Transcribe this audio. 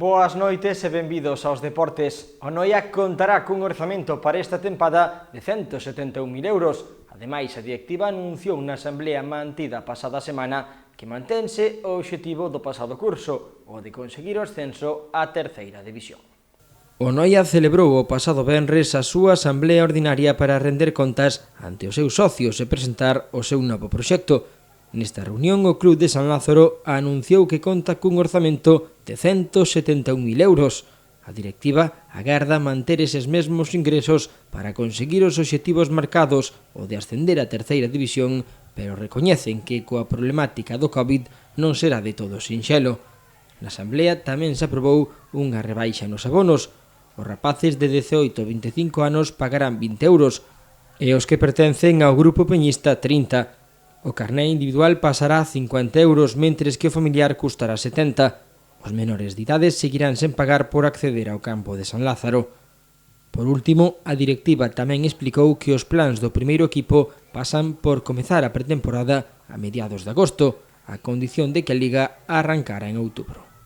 Boas noites e benvidos aos deportes. O Noia contará cun orzamento para esta tempada de 171.000 euros. Ademais, a directiva anunciou na asamblea mantida pasada semana que mantense o obxectivo do pasado curso, o de conseguir o ascenso á terceira división. O Noia celebrou o pasado venres a súa asamblea ordinaria para render contas ante os seus socios e presentar o seu novo proxecto. Nesta reunión, o Club de San Lázaro anunciou que conta cun orzamento de 171.000 euros. A directiva agarda manter eses mesmos ingresos para conseguir os obxectivos marcados, o de ascender a terceira división, pero recoñecen que coa problemática do Covid non será de todo sinxelo. Na asamblea tamén se aprobou unha rebaixa nos abonos. Os rapaces de 18 a 25 anos pagarán 20 euros e os que pertencen ao grupo peñista 30. O carné individual pasará a 50 euros, mentres que o familiar custará 70. Os menores de idade seguirán sen pagar por acceder ao campo de San Lázaro. Por último, a directiva tamén explicou que os plans do primeiro equipo pasan por comezar a pretemporada a mediados de agosto, a condición de que a Liga arrancara en outubro.